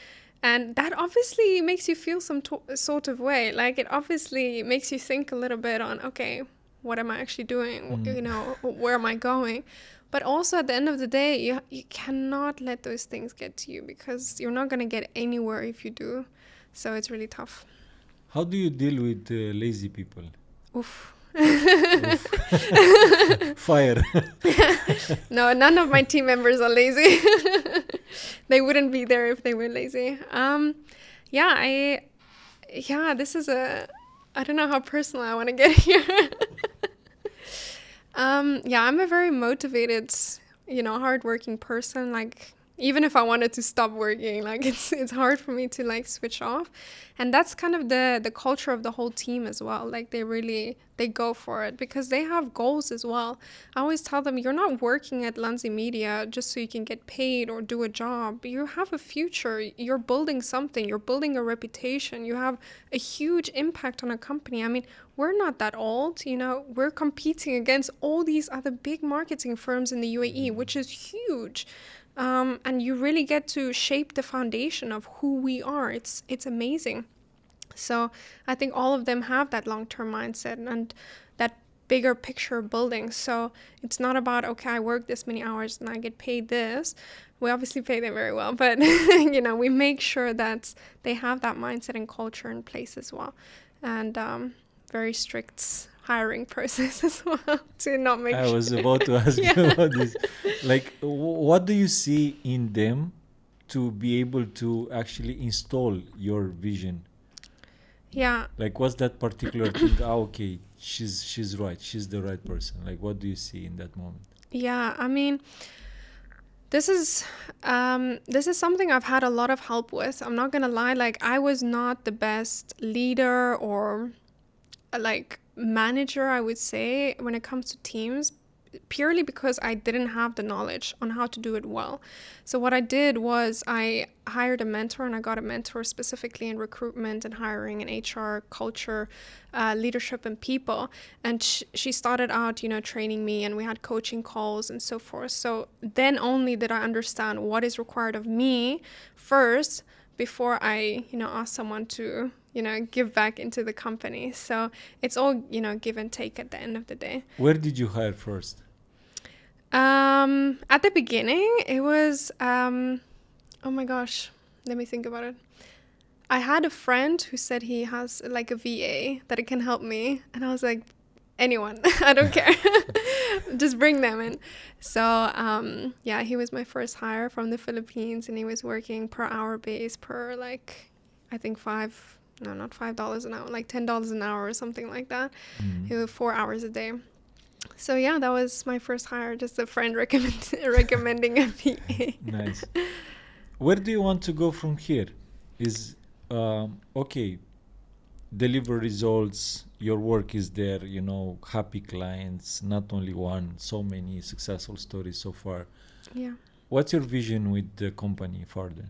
And that obviously makes you feel some sort of way. Like, it obviously makes you think a little bit on, okay, what am I actually doing? Where am I going? But also at the end of the day, you cannot let those things get to you, because you're not going to get anywhere if you do. So it's really tough. How do you deal with lazy people? Oof. Fire. No, none of my team members are lazy. They wouldn't be there if they were lazy. This is I don't know how personal I want to get here. I'm a very motivated, hardworking person. Like, even if I wanted to stop working, like it's hard for me to like switch off. And that's kind of the culture of the whole team as well. Like, they go for it because they have goals as well. I always tell them, you're not working at Lanzi Media just so you can get paid or do a job. You have a future. You're building something. You're building a reputation. You have a huge impact on a company. I mean, we're not that old, we're competing against all these other big marketing firms in the UAE, which is huge. And you really get to shape the foundation of who we are. It's amazing. So I think all of them have that long-term mindset and that bigger picture building. So it's not about, okay, I work this many hours and I get paid this. We obviously pay them very well, but we make sure that they have that mindset and culture in place as well. And very strict hiring process as well to not make I was about to ask you about this. Like, what do you see in them to be able to actually install your vision? Yeah. Like, what's that particular thing? Okay, she's right. She's the right person. Like, what do you see in that moment? Yeah, I mean, this is something I've had a lot of help with. I'm not gonna lie. Like, I was not the best leader or like manager, I would say, when it comes to teams, purely because I didn't have the knowledge on how to do it well. So what I did was I hired a mentor, and I got a mentor specifically in recruitment and hiring and HR, culture, leadership and people. And she started out, training me, and we had coaching calls and so forth. So then only did I understand what is required of me first before I, ask someone to, give back into the company. So it's all, give and take at the end of the day. Where did you hire first? At the beginning, it was, oh my gosh, let me think about it. I had a friend who said he has like a VA that it can help me. And I was like, anyone, I don't care. Just bring them in. So, yeah, he was my first hire from the Philippines, and he was working per hour base per like, I think not $5 an hour, like $10 an hour or something like that. He was 4 hours a day. So yeah, that was my first hire, just a friend recommending a VA. Nice. Where do you want to go from here? Is okay, deliver results, your work is there, happy clients, not only one, so many successful stories so far. Yeah. What's your vision with the company further?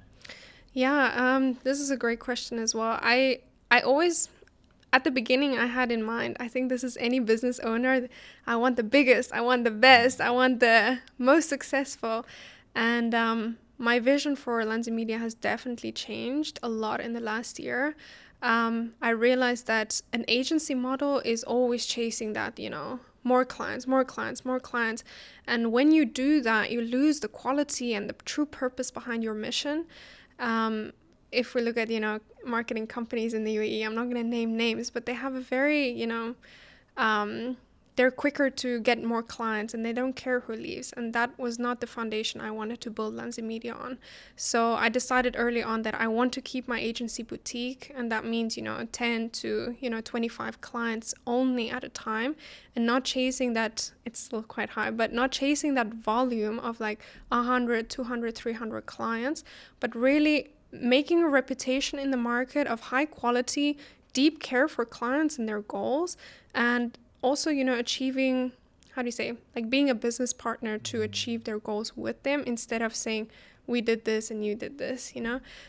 Yeah, this is a great question as well. I always, at the beginning, I had in mind, I think this is any business owner, I want the biggest, I want the best, I want the most successful. And my vision for Lanzi Media has definitely changed a lot in the last year. I realized that an agency model is always chasing that, more clients, more clients, more clients. And when you do that, you lose the quality and the true purpose behind your mission. If we look at, marketing companies in the UAE, I'm not going to name names, but they have a very, they're quicker to get more clients and they don't care who leaves. And that was not the foundation I wanted to build Lanzi Media on. So I decided early on that I want to keep my agency boutique. And that means, 10 to, 25 clients only at a time, and not chasing that, it's still quite high, but not chasing that volume of like 100, 200, 300 clients, but really making a reputation in the market of high quality, deep care for clients and their goals. And also, achieving, like being a business partner to achieve their goals with them, instead of saying, we did this and you did this,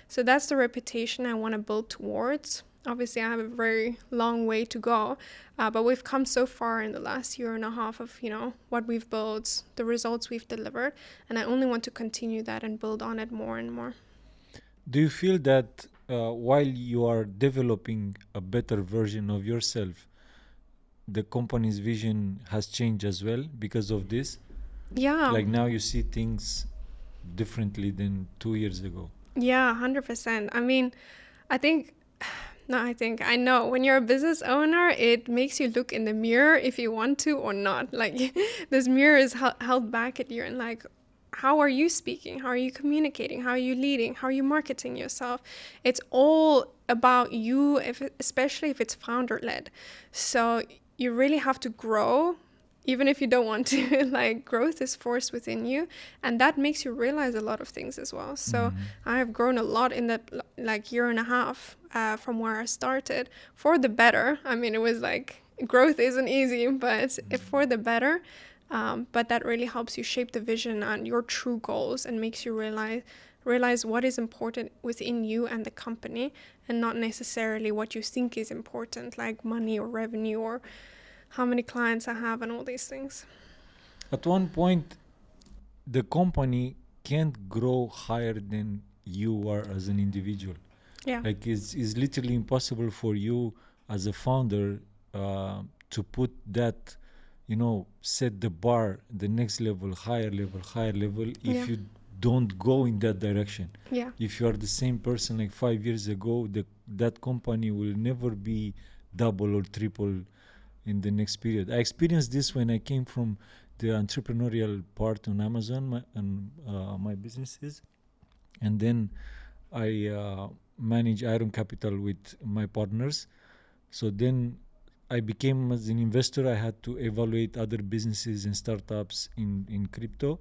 So that's the reputation I want to build towards. Obviously, I have a very long way to go, but we've come so far in the last year and a half of, what we've built, the results we've delivered, and I only want to continue that and build on it more and more. Do you feel that while you are developing a better version of yourself, the company's vision has changed as well because of this? Yeah. Like now you see things differently than 2 years ago. Yeah, 100%. I mean, I know when you're a business owner, it makes you look in the mirror if you want to or not. Like this mirror is held back at you, and like, how are you speaking? How are you communicating? How are you leading? How are you marketing yourself? It's all about you, especially if it's founder led. So you really have to grow, even if you don't want to. Like, growth is forced within you, and that makes you realize a lot of things as well. So I have grown a lot in that like year and a half from where I started, for the better. I mean, it was like, growth isn't easy, but for the better. But that really helps you shape the vision and your true goals, and makes you realize what is important within you and the company, and not necessarily what you think is important, like money or revenue or how many clients I have and all these things. At one point, the company can't grow higher than you are as an individual. Yeah. Like it's literally impossible for you as a founder to put that, set the bar, the next level, higher level, if you don't go in that direction. Yeah. If you are the same person like 5 years ago, that company will never be double or triple in the next period. I experienced this when I came from the entrepreneurial part on Amazon my businesses, and then I manage Iron Capital with my partners. So then I became, as an investor, I had to evaluate other businesses and startups in crypto,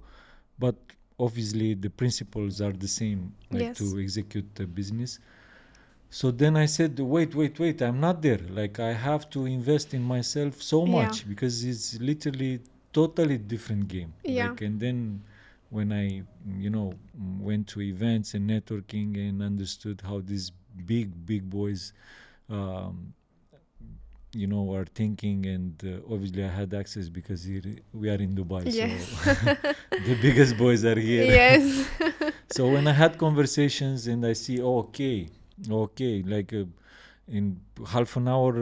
but obviously the principles are the same, like to execute the business. So then I said, wait, I'm not there. Like, I have to invest in myself so much, because it's literally totally different game. Yeah. Like, and then when I, went to events and networking and understood how these big boys, are thinking, and obviously I had access because we are in Dubai. Yes. So the biggest boys are here. Yes. So when I had conversations and I see, okay, like in half an hour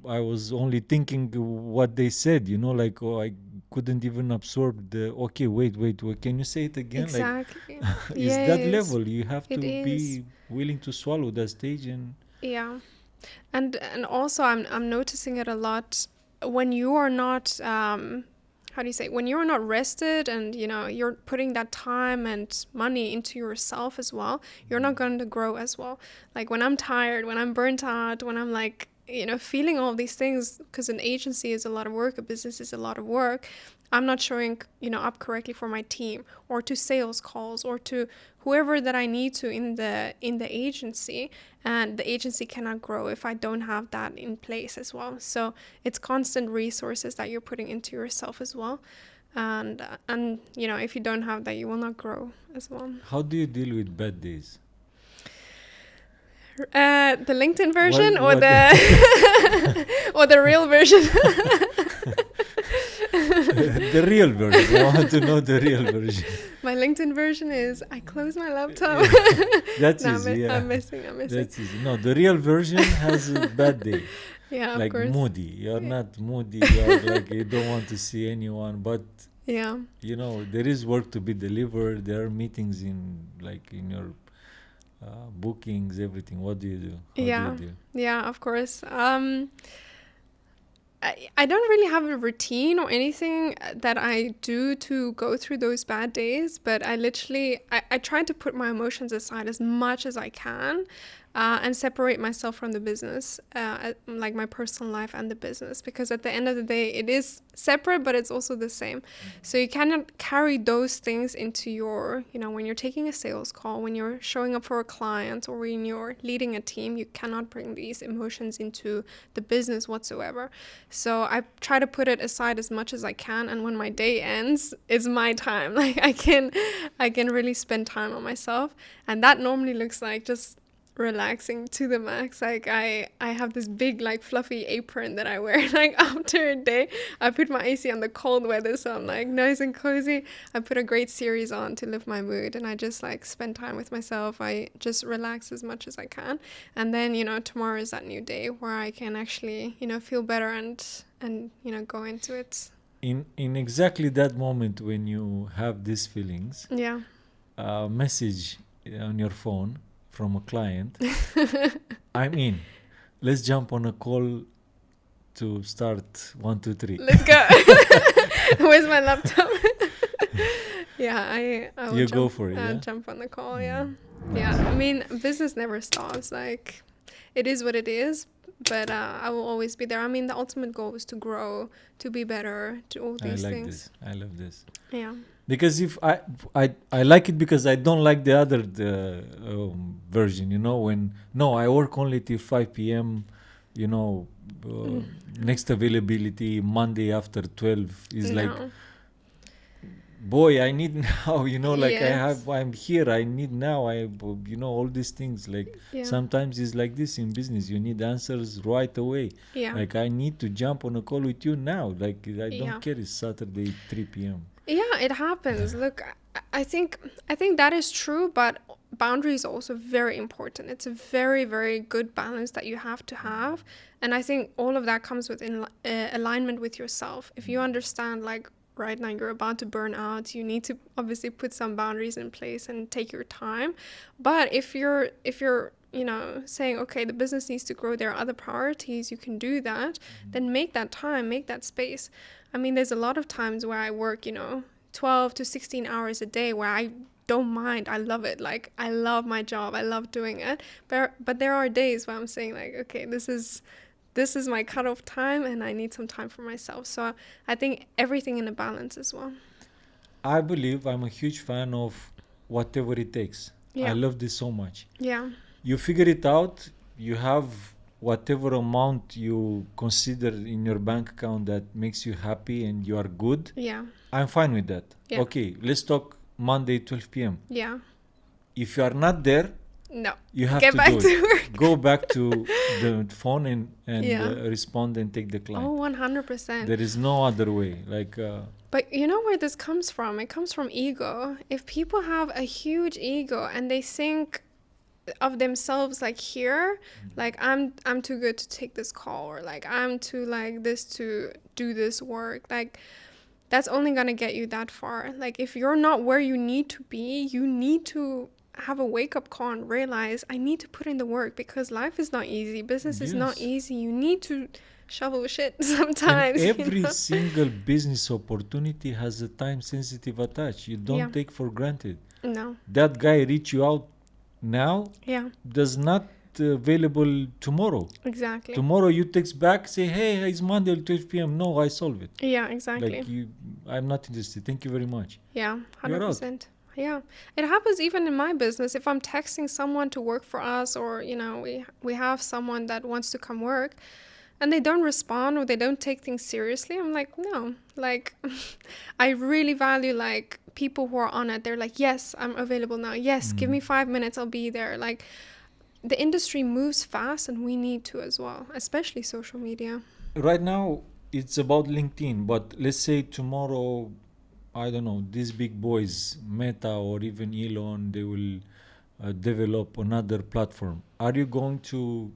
I was only thinking what they said, you know, like, oh, I couldn't even absorb the, okay, wait, can you say it again? Exactly. Like, is that Yes, level. You have it to is. be willing to swallow that stage. And Yeah. And also I'm noticing it a lot when you are not how do you say, when you're not rested and you know you're putting that time and money into yourself as well, you're not going to grow as well. Like when I'm tired, when I'm burnt out, when I'm like, you know, feeling all these things, because an agency is a lot of work, a business is a lot of work, I'm not showing, you know, up correctly for my team or to sales calls or to whoever that I need to in the agency, and the agency cannot grow if I don't have that in place as well. So it's constant resources that you're putting into yourself as well, and you know, if you don't have that, you will not grow as well. how do you deal with bad days? The LinkedIn version or What the or the real version? the real version. I want to know the real version. My LinkedIn version is I close my laptop. That's No, easy. Yeah, I'm missing. that's easy. No, the real version has a bad day. Yeah, of Like course. moody. You're not moody. You're like you don't want to see anyone. But Yeah. you know there is work to be delivered. There are meetings in like in your bookings, everything. What do you do? How Yeah. do you deal? Yeah, of course. I don't really have a routine or anything that I do to go through those bad days, but I try to put my emotions aside as much as I can, and separate myself from the business, like my personal life and the business, because at the end of the day, it is separate, but it's also the same. So you cannot carry those things into your, you know, when you're taking a sales call, when you're showing up for a client, or when you're leading a team, you cannot bring these emotions into the business whatsoever. So I try to put it aside as much as I can, and when my day ends, it's my time. Like I can really spend time on myself, and that normally looks like just relaxing to the max. Like I have this big like fluffy apron that I wear like after a day. I put my AC on the cold weather, so I'm like nice and cozy. I put a great series on to lift my mood, and I just like spend time with myself. I just relax as much as I can, and then, you know, tomorrow is that new day where I can actually, you know, feel better and you know, go into it. In exactly that moment when you have these feelings, Yeah. a message on your phone from a client. I'm in. Let's jump on a call to start 1, 2, 3. Let's go. Where's my laptop? Yeah, I will You jump, go for it, yeah? jump on the call. Yeah. Yeah, I mean, business never stops. Like, it is what it is, but I will always be there. I mean, the ultimate goal is to grow, to be better, to all I these like things. this. I love this. Yeah. Because if I like it because I don't like the other version, you know, when I work only till 5 p.m. You know, next availability Monday after 12 is like, No. boy, I need now, you know, like Yes. I'm here, I need now, you know, all these things. Like Yeah. sometimes it's like this in business, you need answers right away. Yeah. Like I need to jump on a call with you now. Like I don't Yeah. care, it's Saturday 3 p.m. Yeah, it happens. Look, I think that is true, but boundaries are also very important. It's a very, very good balance that you have to have, and I think all of that comes with alignment with yourself. If you understand, like right now you're about to burn out, you need to obviously put some boundaries in place and take your time. But if you're you know, saying, okay, the business needs to grow, there are other priorities, you can do that, then make that time, make that space. I mean, there's a lot of times where I work, you know, 12 to 16 hours a day where I don't mind. I love it. Like, I love my job. I love doing it. But there are days where I'm saying, like, okay, this is my cutoff time and I need some time for myself. So I think everything in a balance as well. I believe I'm a huge fan of whatever it takes. Yeah. I love this so much. Yeah. You figure it out, you have whatever amount you consider in your bank account that makes you happy and you are good. Yeah. I'm fine with that. Yeah. Okay, let's talk Monday 12 p.m. Yeah. If you are not there, No. you have Get to back do to it. work. Go back to the phone and Yeah. respond and take the client. Oh, 100%. There is no other way. Like But you know where this comes from? It comes from ego. If people have a huge ego and they think of themselves, like here, like I'm too good to take this call, or like I'm too like this to do this work. Like that's only going to get you that far. Like if you're not where you need to be, you need to have a wake up call and realize I need to put in the work, because life is not easy, business is not Yes. easy. You need to shovel shit And sometimes. every single business opportunity has a time sensitive attached. You don't Yeah. take for granted. No. That guy reach you out now Yeah, does not available tomorrow. exactly. Tomorrow you text back, say, hey, it's Monday at 12 p.m. No, I solve it. Yeah, exactly. Like I'm not interested. Thank you very much. Yeah, You're out. 100%. Yeah. It happens even in my business. If I'm texting someone to work for us, or, we have someone that wants to come work, and they don't respond or they don't take things seriously, I'm like, no. Like, I really value, like, people who are on it. They're like, yes, I'm available now. Yes, give me 5 minutes, I'll be there. Like, the industry moves fast, and we need to as well, especially social media. Right now, it's about LinkedIn, but let's say tomorrow, I don't know, these big boys, Meta or even Elon, they will develop another platform. Are you going to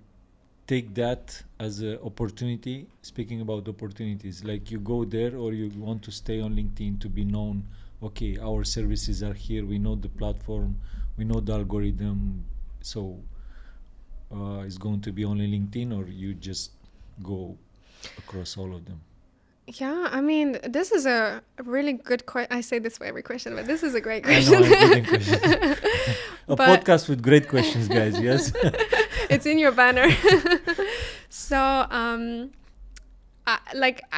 take that as an opportunity? Speaking about opportunities, like you go there, or you want to stay on LinkedIn to be known, okay, our services are here, we know the platform, we know the algorithm, so it's going to be only LinkedIn, or you just go across all of them? Yeah, I mean, this is a really good question. I say this for every question, but this is a great I know, question. I'm getting questions. A But- podcast with great questions, guys, yes? It's in your banner. So,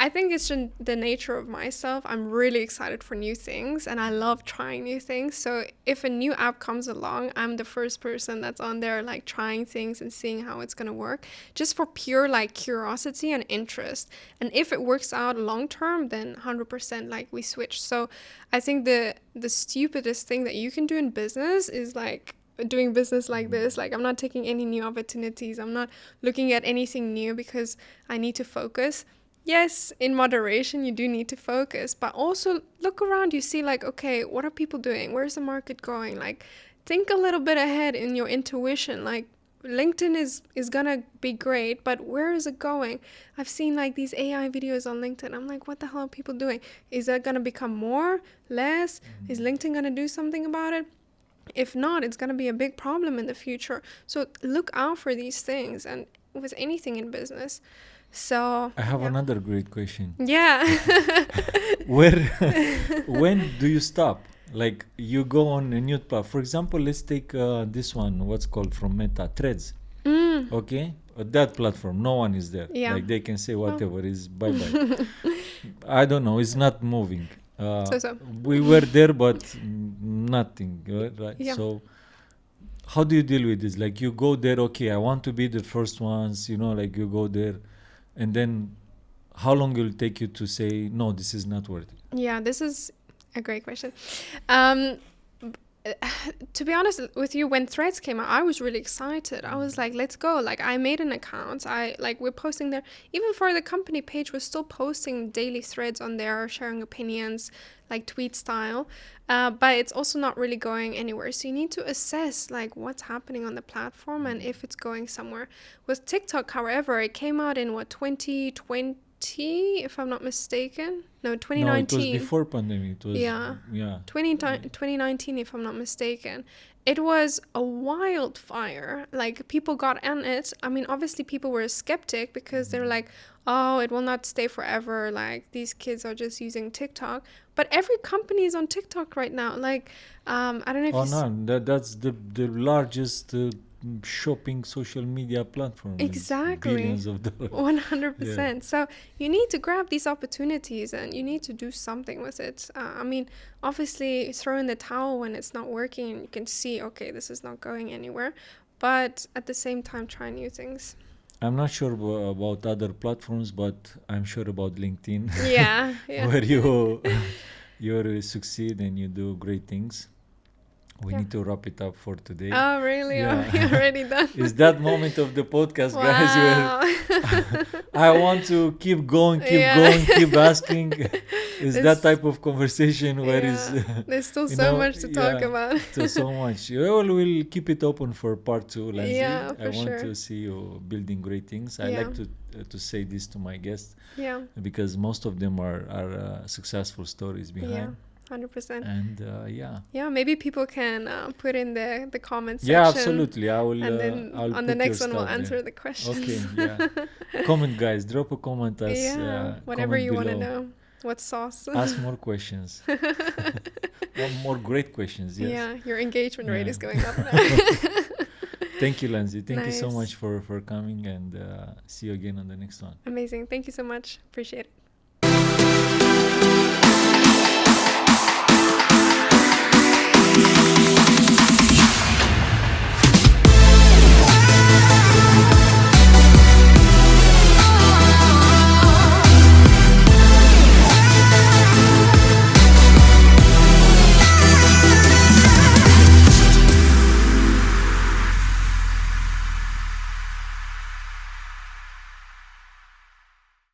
I think it's just the nature of myself. I'm really excited for new things, and I love trying new things. So if a new app comes along, I'm the first person that's on there, like trying things and seeing how it's gonna work, just for pure like curiosity and interest. And if it works out long term, then 100% like we switch. So I think the stupidest thing that you can do in business is like doing business like this. Like, I'm not taking any new opportunities, I'm not looking at anything new, because I need to focus. Yes, in moderation, you do need to focus, but also look around. You see, like, okay, what are people doing? Where's the market going? Like, think a little bit ahead in your intuition. Like, LinkedIn is gonna be great, but where is it going? I've seen like these AI videos on LinkedIn. I'm like, what the hell are people doing? Is that gonna become more, less? Is LinkedIn gonna do something about it? If not, it's gonna be a big problem in the future. So look out for these things, and with anything in business. So I have yeah. another great question. Yeah. When do you stop? Like, you go on a new path. For example, let's take this one, what's called from Meta, Threads. Okay? That platform, no one is there. Yeah. Like, they can say whatever, is bye-bye. I don't know, it's not moving. So. We were there, but nothing, right? Yeah. So how do you deal with this? Like, you go there, okay, I want to be the first ones, like you go there, and then how long will it take you to say, no, this is not worth it? Yeah, this is a great question. To be honest with you, when Threads came out, I was really excited. I was like, let's go. Like, I made an account. We're posting there. Even for the company page, we're still posting daily threads on there, sharing opinions, like tweet style. But it's also not really going anywhere. So you need to assess like what's happening on the platform and if it's going somewhere. With TikTok, however, it came out in 2020, if I'm not mistaken. No, 2019. No, it was before pandemic. It was, Yeah. yeah. 2019, if I'm not mistaken. It was a wildfire. Like, people got on it. I mean, obviously people were skeptic because they're like, oh, it will not stay forever. Like, these kids are just using TikTok. But every company is on TikTok right now. Like, I don't know if That's the largest shopping social media platform. Exactly. Billions of dollars. 100%. Yeah. So you need to grab these opportunities and you need to do something with it. I mean, obviously throw in the towel when it's not working and you can see, okay, this is not going anywhere. But at the same time, try new things. I'm not sure about other platforms, but I'm sure about LinkedIn. Yeah. Where you succeed and you do great things. we need to wrap it up for today. Oh, really? Yeah. Oh, you're already done. It's that moment of the podcast, guys, where I want to keep going, keep asking. It's that type of conversation where there's still so much to talk about. So much. Well, we'll keep it open for part 2, Lanzi. Yeah, I want to see you building great things. I like to say this to my guests. Yeah. Because most of them are successful stories behind. Yeah. 100%. And yeah, maybe people can put in the comments section. Yeah, absolutely. I will. And then I'll on the next one, we'll answer there. The questions. Okay. Yeah. Comment, guys. Drop a comment. Whatever you want to know. What sauce? Ask more questions. More great questions. Yes. Yeah, your engagement rate is going up. Thank you, Lanzi. Thank you so much for coming, and see you again on the next one. Amazing. Thank you so much. Appreciate it.